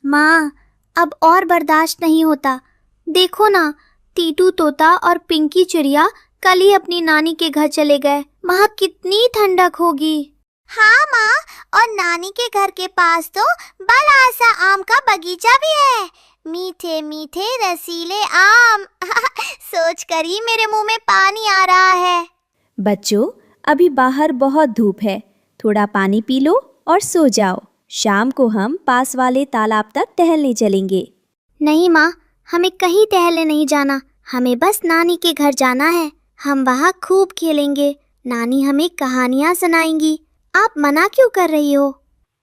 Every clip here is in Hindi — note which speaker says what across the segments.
Speaker 1: माँ, अब और बर्दाश्त नहीं होता। देखो ना, टीटू तोता और पिंकी चिड़िया कल ही अपनी नानी के घर चले गए। वहाँ कितनी ठंडक होगी।
Speaker 2: हाँ माँ, और नानी के घर के पास तो बड़ा सा आम का बगीचा भी है। मीठे मीठे रसीले आम सोच कर ही मेरे मुंह में पानी आ रहा है।
Speaker 3: बच्चों, अभी बाहर बहुत धूप है, थोड़ा पानी पी लो और सो जाओ। शाम को हम पास वाले तालाब तक टहलने चलेंगे।
Speaker 1: नहीं माँ, हमें कहीं टहलने नहीं जाना। हमें बस नानी के घर जाना है। हम वहाँ खूब खेलेंगे। नानी हमें कहानियाँ सुनाएंगी। आप मना क्यों कर रही हो?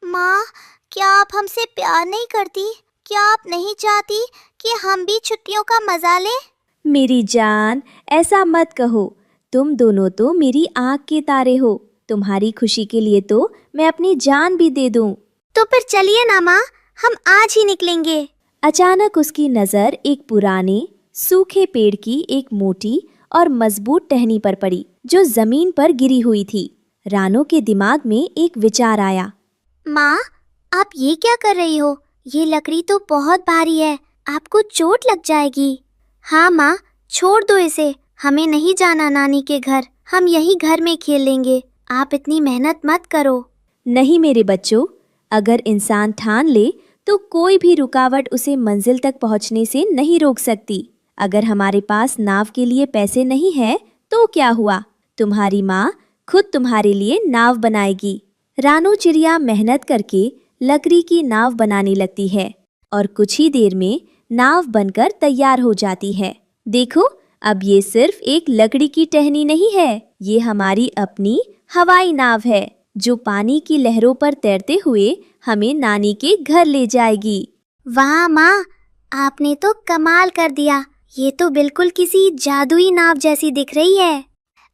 Speaker 2: माँ, क्या आप हमसे प्यार नहीं करती? क्या आप नहीं चाहती कि हम भी छुट्टियों का मजा लें?
Speaker 3: मेरी जान, ऐसा मत कहो। तुम दोनों तो मेरी आँख के तारे हो। तुम्हारी खुशी के लिए तो मैं अपनी जान भी दे दूं।
Speaker 1: तो फिर चलिए ना माँ, हम आज ही निकलेंगे।
Speaker 3: अचानक उसकी नज़र एक पुराने सूखे पेड़ की एक मोटी और मजबूत टहनी पर पड़ी, जो जमीन पर गिरी हुई थी। रानो के दिमाग में एक विचार आया।
Speaker 1: माँ, आप ये क्या कर रही हो? ये लकड़ी तो बहुत भारी है, आपको चोट लग जाएगी। हाँ माँ, छोड़ दो इसे। हमें नहीं जाना नानी के घर। हम यही घर में खेल लेंगे। आप इतनी मेहनत मत करो।
Speaker 3: नहीं मेरे बच्चों, अगर इंसान ठान ले तो कोई भी रुकावट उसे मंजिल तक पहुंचने से नहीं रोक सकती। अगर हमारे पास नाव के लिए पैसे नहीं है तो क्या हुआ? तुम्हारी माँ खुद तुम्हारे लिए नाव बनाएगी। रानो चिड़िया मेहनत करके लकड़ी की नाव बनाने लगती है और कुछ ही देर में नाव बनकर तैयार हो जाती है। देखो, अब ये सिर्फ एक लकड़ी की टहनी नहीं है, ये हमारी अपनी हवाई नाव है, जो पानी की लहरों पर तैरते हुए हमें नानी के घर ले जाएगी।
Speaker 1: वाह माँ, आपने तो कमाल कर दिया। ये तो बिल्कुल किसी जादुई नाव जैसी दिख रही है।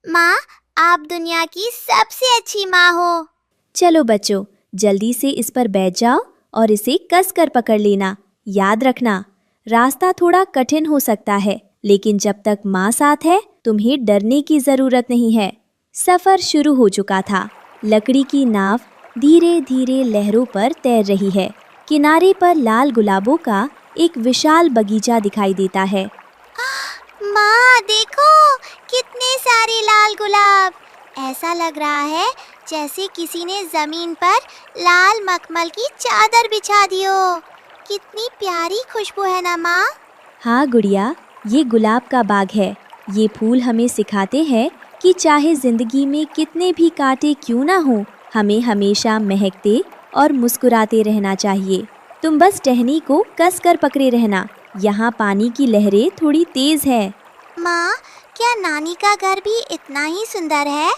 Speaker 2: माँ, आप दुनिया की सबसे अच्छी माँ हो।
Speaker 3: चलो बच्चों, जल्दी से इस पर बैठ जाओ और इसे कस कर पकड़ लेना। याद रखना, रास्ता थोड़ा कठिन हो सकता है, लेकिन जब तक माँ साथ है तुम्हें डरने की जरूरत नहीं है। सफर शुरू हो चुका था। लकड़ी की नाव धीरे धीरे लहरों पर तैर रही है। किनारे पर लाल गुलाबों का एक विशाल बगीचा दिखाई देता है।
Speaker 2: माँ देखो, कितने सारे लाल गुलाब। ऐसा लग रहा है जैसे किसी ने जमीन पर लाल मखमल की चादर बिछा दी हो। कितनी प्यारी खुशबू है ना माँ?
Speaker 3: हाँ गुड़िया, ये गुलाब का बाग है। ये फूल हमें सिखाते हैं कि चाहे जिंदगी में कितने भी कांटे क्यों ना हो, हमें हमेशा महकते और मुस्कुराते रहना चाहिए। तुम बस टहनी को कस कर पकड़े रहना। यहाँ पानी की लहरें थोड़ी तेज है।
Speaker 2: माँ, क्या नानी का घर भी इतना ही सुंदर है?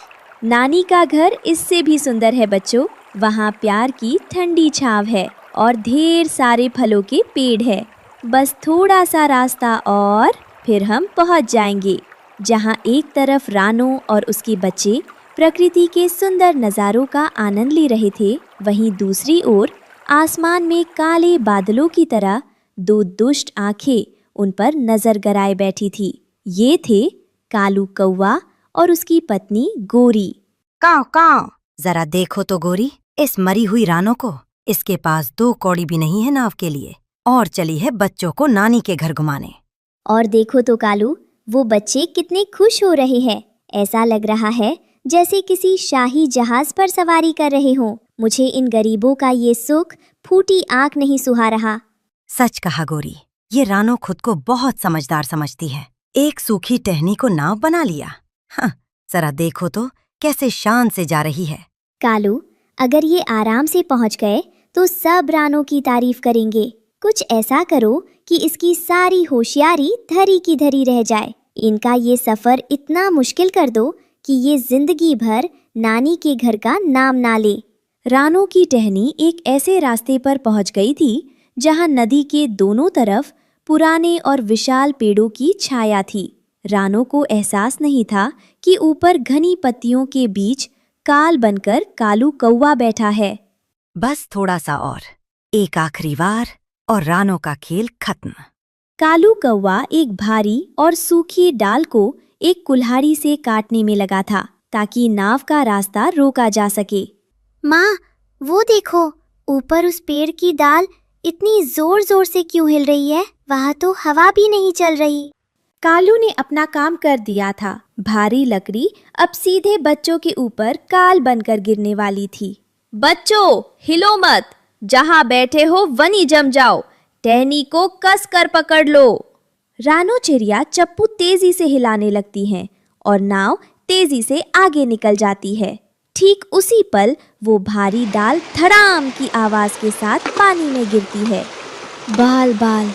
Speaker 3: नानी का घर इससे भी सुंदर है बच्चों। वहाँ प्यार की ठंडी छांव है और ढेर सारे फलों के पेड़ है। बस थोड़ा सा रास्ता और फिर हम पहुँच जाएंगे। जहाँ एक तरफ रानो और उसके बच्चे प्रकृति के सुंदर नज़ारों का आनंद ले रहे थे, वहीं दूसरी ओर आसमान में काले बादलों की तरह दो दुष्ट आंखें उन पर नजर गराए बैठी थी। ये थे कालू कौवा और उसकी पत्नी गोरी।
Speaker 4: काव काव, जरा देखो तो गोरी, इस मरी हुई रानो को। इसके पास 2 कौड़ी भी नहीं है नाव के लिए और चली है बच्चों को नानी के घर घुमाने।
Speaker 1: और देखो तो कालू, वो बच्चे कितने खुश हो रहे हैं। ऐसा लग रहा है जैसे किसी शाही जहाज पर सवारी कर रहे हों। मुझे इन गरीबों का ये सुख फूटी आंख नहीं सुहा रहा।
Speaker 4: सच कहा गोरी, ये रानो खुद को बहुत समझदार समझती है। एक सूखी टहनी को नाव बना लिया। हाँ, जरा देखो तो कैसे शान से जा रही है।
Speaker 1: कालू, अगर ये आराम से पहुंच गए तो सब रानों की तारीफ करेंगे। कुछ ऐसा करो कि इसकी सारी होशियारी धरी की धरी रह जाए। इनका ये सफर इतना मुश्किल कर दो कि ये जिंदगी भर नानी के घर का नाम ना ले।
Speaker 3: रानो की टहनी एक ऐसे रास्ते पर पहुंच गई थी जहां नदी के दोनों तरफ पुराने और विशाल पेड़ों की छाया थी। रानो को एहसास नहीं था कि ऊपर घनी पत्तियों के बीच काल बनकर कालू कौवा बैठा है।
Speaker 4: बस थोड़ा सा और, एक आखिरी वार और रानो का खेल खत्म।
Speaker 3: कालू कौवा एक भारी और सूखी डाल को एक कुल्हाड़ी से काटने में लगा था ताकि नाव का रास्ता रोका जा सके।
Speaker 1: माँ, वो देखो, ऊपर उस पेड़ की डाल
Speaker 2: इतनी जोर जोर से क्यों हिल रही है? वहाँ तो हवा भी नहीं चल रही।
Speaker 3: कालू ने अपना काम कर दिया था। भारी लकड़ी अब सीधे बच्चों के ऊपर काल बनकर गिरने वाली थी। बच्चों, हिलो मत, जहाँ बैठे हो वहीं जम जाओ, टहनी को कस कर पकड़ लो। रानो चिड़िया चप्पू तेजी से हिलाने लगती हैं और नाव तेजी से आगे निकल जाती है। ठीक उसी पल वो भारी डाल धड़ाम की आवाज के साथ पानी में गिरती है। बाल बाल,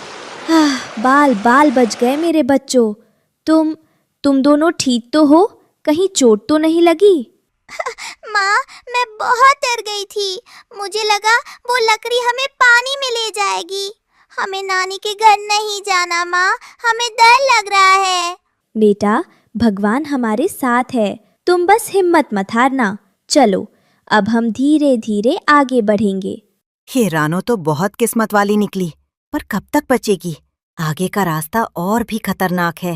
Speaker 3: बाल बाल बच गए मेरे बच्चों। तुम दोनों ठीक तो हो? कहीं चोट तो नहीं लगी?
Speaker 2: माँ, मैं बहुत डर गई थी। मुझे लगा वो लकड़ी हमें पानी में ले जाएगी। हमें नानी के घर नहीं जाना माँ, हमें डर लग रहा है।
Speaker 3: बेटा, भगवान हमारे साथ है, तुम बस हिम्मत मत हारना। चलो, अब हम धीरे धीरे आगे बढ़ेंगे।
Speaker 4: ये रानो तो बहुत किस्मत वाली निकली, पर कब तक बचेगी? आगे का रास्ता और भी खतरनाक है।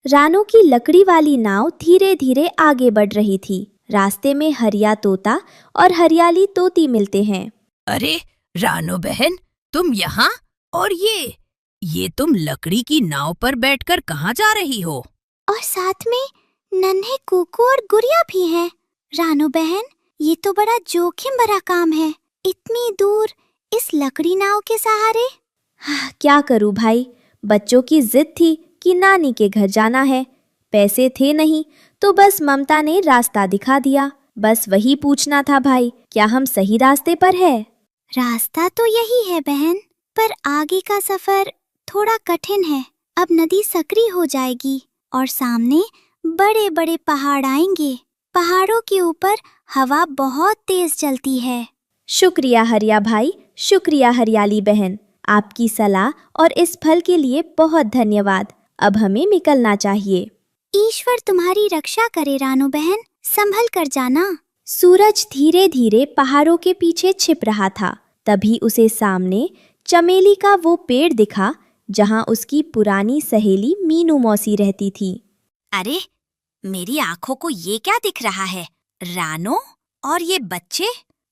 Speaker 3: रानो की लकड़ी वाली नाव धीरे धीरे आगे बढ़ रही थी। रास्ते में हरिया तोता और हरियाली तोती मिलते हैं।
Speaker 5: अरे रानो बहन, तुम यहाँ? और ये तुम लकड़ी की नाव पर बैठकर कहाँ जा रही हो?
Speaker 2: और साथ में नन्हे कुकू और गुड़िया भी हैं। रानो बहन, ये तो बड़ा जोखिम भरा काम है, इतनी दूर इस लकड़ी नाव के सहारे।
Speaker 3: क्या करूं भाई, बच्चों की जिद थी कि नानी के घर जाना है। पैसे थे नहीं तो बस ममता ने रास्ता दिखा दिया। बस वही पूछना था भाई, क्या हम सही रास्ते पर है?
Speaker 2: रास्ता तो यही है बहन, पर आगे का सफर थोड़ा कठिन है। अब नदी सक्रिय हो जाएगी और सामने बड़े बड़े पहाड़ आएंगे। पहाड़ों के ऊपर हवा बहुत तेज चलती है।
Speaker 3: शुक्रिया हरिया भाई, शुक्रिया हरियाली बहन। आपकी सलाह और इस फल के लिए बहुत धन्यवाद। अब हमें निकलना चाहिए।
Speaker 2: ईश्वर तुम्हारी रक्षा करे रानो बहन, संभल कर जाना।
Speaker 3: सूरज धीरे धीरे पहाड़ों के पीछे छिप रहा था। तभी उसे सामने चमेली का वो पेड़ दिखा जहां उसकी पुरानी सहेली मीनू मौसी रहती थी।
Speaker 6: अरे, मेरी आंखों को ये क्या दिख रहा है? रानो और ये बच्चे?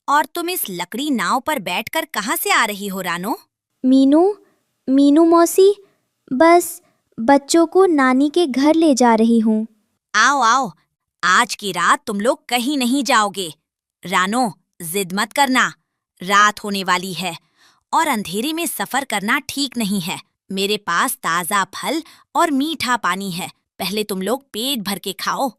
Speaker 6: और तुम इस लकड़ी नाव पर बैठकर कहाँ से आ रही हो रानो?
Speaker 3: मीनू मौसी, बस बच्चों को नानी के घर ले जा रही हूँ।
Speaker 6: आओ आओ, आज की रात तुम लोग कहीं नहीं जाओगे। रानो, जिद मत करना, रात होने वाली है और अंधेरे में सफर करना ठीक नहीं है। मेरे पास ताज़ा फल और मीठा पानी है, पहले तुम लोग पेट भर के खाओ।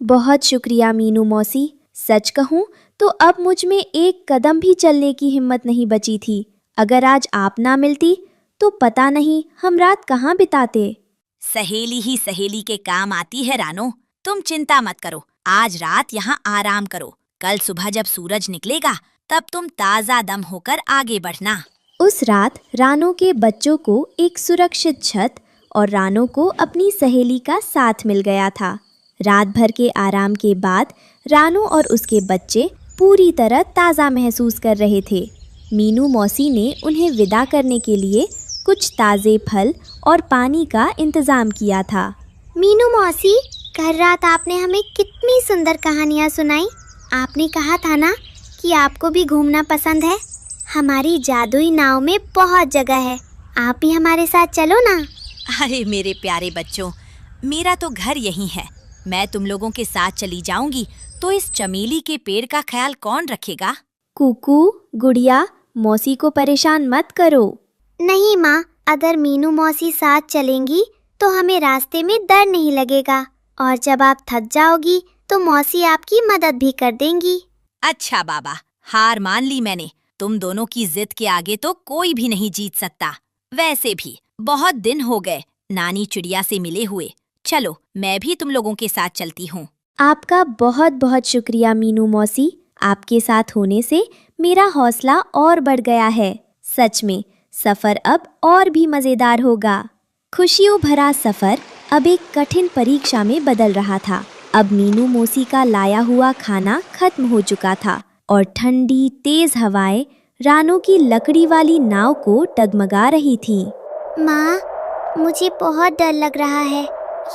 Speaker 3: बहुत शुक्रिया मीनू मौसी। सच कहूँ तो अब मुझ में एक कदम भी चलने की हिम्मत नहीं बची थी। अगर आज आप ना मिलती तो पता नहीं हम रात कहाँ बिताते।
Speaker 6: सहेली ही सहेली के काम आती है रानो, तुम चिंता मत करो। आज रात यहाँ आराम करो, कल सुबह जब सूरज निकलेगा तब तुम ताज़ा दम होकर आगे बढ़ना।
Speaker 3: उस रात रानो के बच्चों को एक सुरक्षित छत और रानो को अपनी सहेली का साथ मिल गया था। रात भर के आराम के बाद रानो और उसके बच्चे पूरी तरह ताज़ा महसूस कर रहे थे। मीनू मौसी ने उन्हें विदा करने के लिए कुछ ताज़े फल और पानी का इंतज़ाम किया था।
Speaker 2: मीनू मौसी, कल रात आपने हमें कितनी सुंदर कहानियाँ सुनाई। आपने कहा था ना कि आपको भी घूमना पसंद है। हमारी जादुई नाव में बहुत जगह है, आप भी हमारे साथ चलो ना।
Speaker 6: अरे मेरे प्यारे बच्चों, मेरा तो घर यहीं है। मैं तुम लोगों के साथ चली जाऊंगी तो इस चमेली के पेड़ का ख्याल कौन रखेगा?
Speaker 3: कुकू, गुड़िया, मौसी को परेशान मत करो।
Speaker 2: नहीं माँ, अगर मीनू मौसी साथ चलेंगी तो हमें रास्ते में डर नहीं लगेगा और जब आप थक जाओगी तो मौसी आपकी मदद भी कर देंगी।
Speaker 6: अच्छा बाबा, हार मान ली मैंने। तुम दोनों की जिद के आगे तो कोई भी नहीं जीत सकता। वैसे भी बहुत दिन हो गए नानी चिड़िया से मिले हुए। चलो, मैं भी तुम लोगों के साथ चलती हूँ।
Speaker 3: आपका बहुत बहुत शुक्रिया मीनू मौसी। आपके साथ होने से मेरा हौसला और बढ़ गया है। सच में सफर अब और भी मजेदार होगा। खुशियों भरा सफर अब एक कठिन परीक्षा में बदल रहा था। अब मीनू मौसी का लाया हुआ खाना खत्म हो चुका था और ठंडी तेज हवाएं रानो की लकड़ी वाली नाव को डगमगा रही थी।
Speaker 2: माँ, मुझे बहुत डर लग रहा है।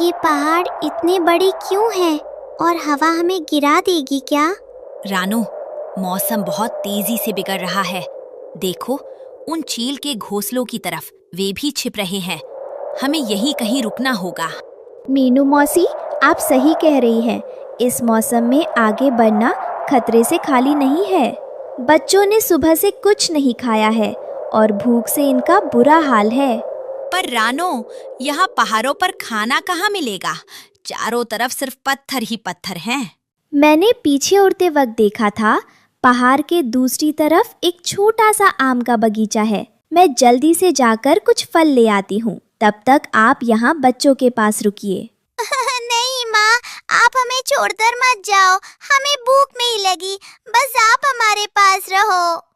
Speaker 2: ये पहाड़ इतने बड़े क्यों हैं और हवा हमें गिरा देगी क्या?
Speaker 6: रानो, मौसम बहुत तेजी से बिगड़ रहा है। देखो, उन चील के घोंसलों की तरफ। वे भी छिप रहे हैं। हमें यहीं कहीं रुकना होगा।
Speaker 3: मीनू मौसी, आप सही कह रही हैं। इस मौसम में आगे बढ़ना खतरे से खाली नहीं है। बच्चों ने सुबह से कुछ नहीं खाया है और भूख से इनका बुरा हाल है।
Speaker 6: पर रानो, यहाँ पहाड़ों पर खाना कहाँ मिलेगा? चारों तरफ सिर्फ पत्थर ही पत्थर हैं।
Speaker 3: मैंने पीछे उड़ते वक्त देखा था, पहाड़ के दूसरी तरफ एक छोटा सा आम का बगीचा है। मैं जल्दी से जाकर कुछ फल ले आती हूँ। तब तक आप यहाँ बच्चों के पास रुकिए।
Speaker 2: नहीं माँ, आप हमें छोड़कर मत जाओ। हमें भूख नहीं लगी, बस आप हमारे पास रहो।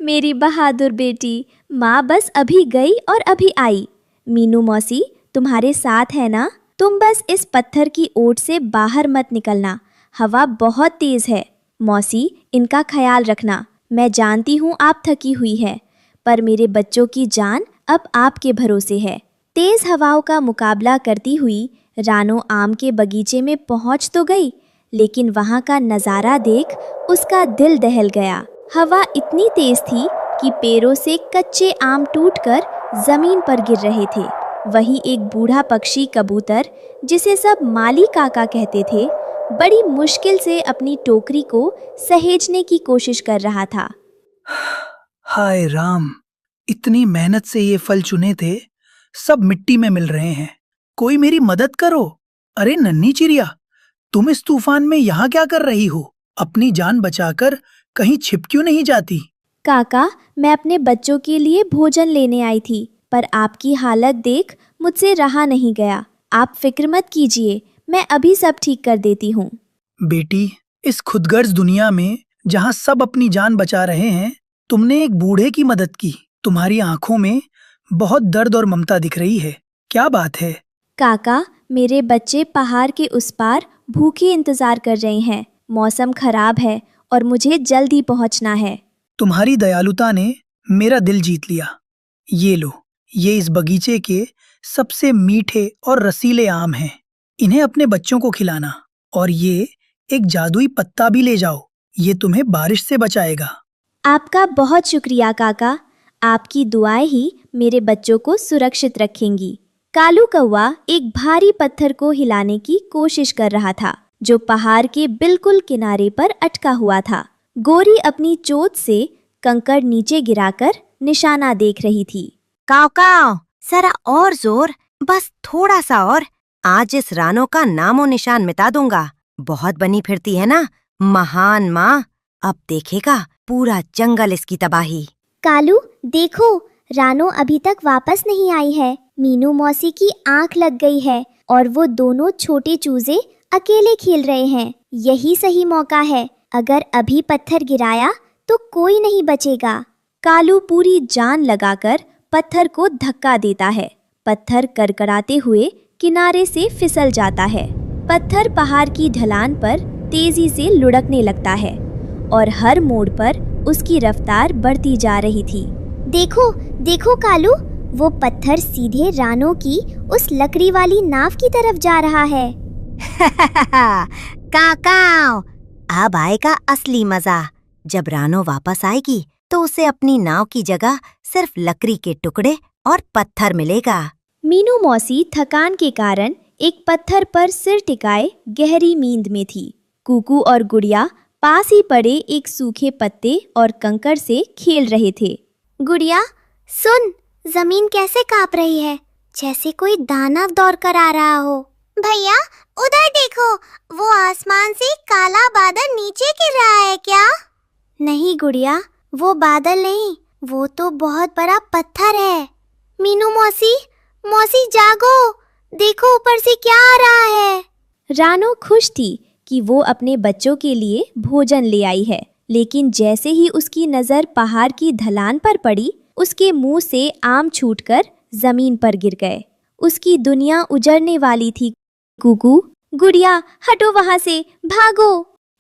Speaker 3: मेरी बहादुर बेटी, माँ बस अभी गई और अभी आई। मीनू मौसी तुम्हारे साथ है ना? तुम बस इस पत्थर की ओट से बाहर मत निकलना। हवा बहुत तेज है। मौसी, इनका ख्याल रखना। मैं जानती हूँ आप थकी हुई है, पर मेरे बच्चों की जान अब आपके भरोसे है। तेज हवाओं का मुकाबला करती हुई रानो आम के बगीचे में पहुंच तो गई, लेकिन वहां का नज़ारा देख उसका दिल दहल गया। हवा इतनी तेज थी कि पेड़ों से कच्चे आम टूटकर जमीन पर गिर रहे थे। वहीं एक बूढ़ा पक्षी कबूतर, जिसे सब माली काका कहते थे, बड़ी मुश्किल से अपनी टोकरी को सहेजने की कोशिश कर रहा था।
Speaker 7: हाय राम, इतनी मेहनत से ये फल चुने थे, सब मिट्टी में मिल रहे हैं। कोई मेरी मदद करो। अरे नन्ही चिड़िया, तुम इस तूफान में यहाँ क्या कर रही हो? अपनी जान बचाकर कहीं छिप क्यों नहीं जाती?
Speaker 3: काका, मैं अपने बच्चों के लिए भोजन लेने आई थी, पर आपकी हालत देख मुझसे रहा नहीं गया। आप फिक्र मत कीजिए, मैं अभी सब ठीक कर देती हूँ।
Speaker 7: बेटी, इस खुदगर्ज दुनिया में जहाँ सब अपनी जान बचा रहे हैं, तुमने एक बूढ़े की मदद की। तुम्हारी आंखों में बहुत दर्द और ममता दिख रही है। क्या बात है?
Speaker 3: काका, मेरे बच्चे पहाड़ के उस पार भूखे इंतजार कर रहे हैं। मौसम खराब है और मुझे जल्दी पहुंचना है।
Speaker 7: तुम्हारी दयालुता ने मेरा दिल जीत लिया। ये लो, ये इस बगीचे के सबसे मीठे और रसीले आम हैं। इन्हें अपने बच्चों को खिलाना। और ये एक जादुई पत्ता भी ले जाओ, ये तुम्हें बारिश से बचाएगा।
Speaker 3: आपका बहुत शुक्रिया काका। आपकी दुआएं ही मेरे बच्चों को सुरक्षित रखेंगी। कालू कौवा एक भारी पत्थर को हिलाने की कोशिश कर रहा था, जो पहाड़ के बिल्कुल किनारे पर अटका हुआ था। गोरी अपनी चोंच से कंकड़ नीचे गिराकर निशाना देख रही थी।
Speaker 4: काव काव, जरा और जोर, बस थोड़ा सा और। आज इस रानो का नामो निशान मिटा दूंगा। बहुत बनी फिरती है ना महान माँ। अब देखेगा पूरा जंगल इसकी तबाही।
Speaker 1: कालू, देखो, रानो अभी तक वापस नहीं आई है। मीनू मौसी की आंख लग गई है और वो दोनों छोटे चूजे अकेले खेल रहे हैं। यही सही मौका है। अगर अभी पत्थर गिराया तो कोई नहीं बचेगा।
Speaker 3: कालू पूरी जान लगाकर पत्थर को धक्का देता है। पत्थर कड़कड़ाते हुए किनारे से फिसल जाता है। पत्थर पहाड़ की ढलान पर तेजी से लुढ़कने लगता है और हर मोड़ पर उसकी रफ्तार बढ़ती जा रही थी।
Speaker 1: देखो देखो कालू, वो पत्थर सीधे रानो की उस लकड़ी वाली नाव की तरफ जा रहा है।
Speaker 4: काकाओ, अब आएगा असली मजा। जब रानो वापस आएगी तो उसे अपनी नाव की जगह सिर्फ लकड़ी के टुकड़े और पत्थर मिलेगा।
Speaker 3: मीनू मौसी थकान के कारण एक पत्थर पर सिर टिकाए गहरी नींद में थी। कुकू और गुड़िया पास ही पड़े एक सूखे पत्ते और कंकड़ से खेल रहे थे।
Speaker 2: गुड़िया, सुन, जमीन कैसे कांप रही है, जैसे कोई दानव दौड़ कर आ रहा हो। भैया, उधर देखो, वो आसमान से काला बादल नीचे गिर रहा है क्या? नहीं गुड़िया, वो बादल नहीं, वो तो बहुत बड़ा पत्थर है। मीनू मौसी, मौसी जागो, देखो ऊपर से क्या आ रहा है।
Speaker 3: रानो खुश थी कि वो अपने बच्चों के लिए भोजन ले आई है, लेकिन जैसे ही उसकी नज़र पहाड़ की ढलान पर पड़ी, उसके मुंह से आम छूटकर जमीन पर गिर गए। उसकी दुनिया उजड़ने वाली थी। कुकू, गुड़िया, हटो वहां से, भागो।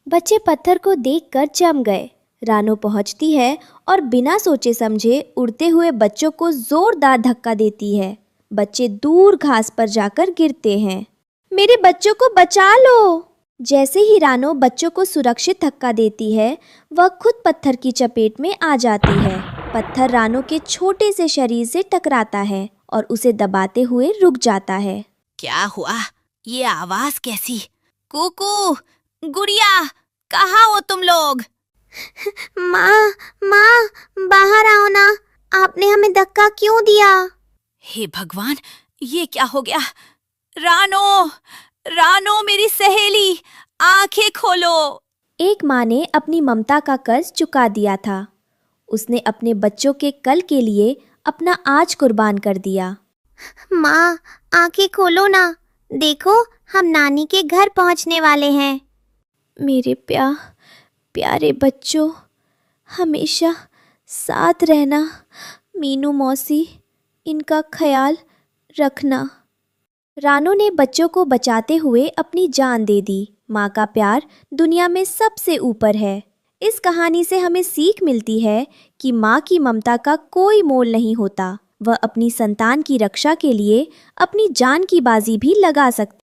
Speaker 3: बच्चे पत्थर को देखकर जम गए। रानो पहुंचती है और बिना सोचे समझे उड़ते हुए बच्चों को जोरदार धक्का देती है। बच्चे दूर घास पर जाकर गिरते हैं। मेरे बच्चों को बचा लो। जैसे ही रानो बच्चों को सुरक्षित धक्का देती है, वह खुद पत्थर की चपेट में आ जाती है। पत्थर रानो के छोटे से शरीर से टकराता है और उसे दबाते हुए रुक जाता है।
Speaker 6: क्या हुआ? ये आवाज कैसी? कुकू, गुड़िया, कहाँ हो तुम लोग?
Speaker 2: माँ, माँ, बाहर आओ ना। आपने हमें धक्का क्यों दिया?
Speaker 6: हे भगवान, ये क्या हो गया? रानो, रानो मेरी सहेली, आंखें खोलो।
Speaker 3: एक माँ ने अपनी ममता का कर्ज चुका दिया था। उसने अपने बच्चों के कल के लिए अपना आज कुर्बान कर दिया।
Speaker 2: माँ, आंखें खोलो ना। देखो, हम नानी के घर पहुँचने वाले हैं।
Speaker 3: मेरे प्यारे बच्चों, हमेशा साथ रहना। मीनू मौसी, इनका ख्याल रखना। रानो ने बच्चों को बचाते हुए अपनी जान दे दी। माँ का प्यार दुनिया में सबसे ऊपर है। इस कहानी से हमें सीख मिलती है कि माँ की ममता का कोई मोल नहीं होता। वह अपनी संतान की रक्षा के लिए अपनी जान की बाजी भी लगा सकती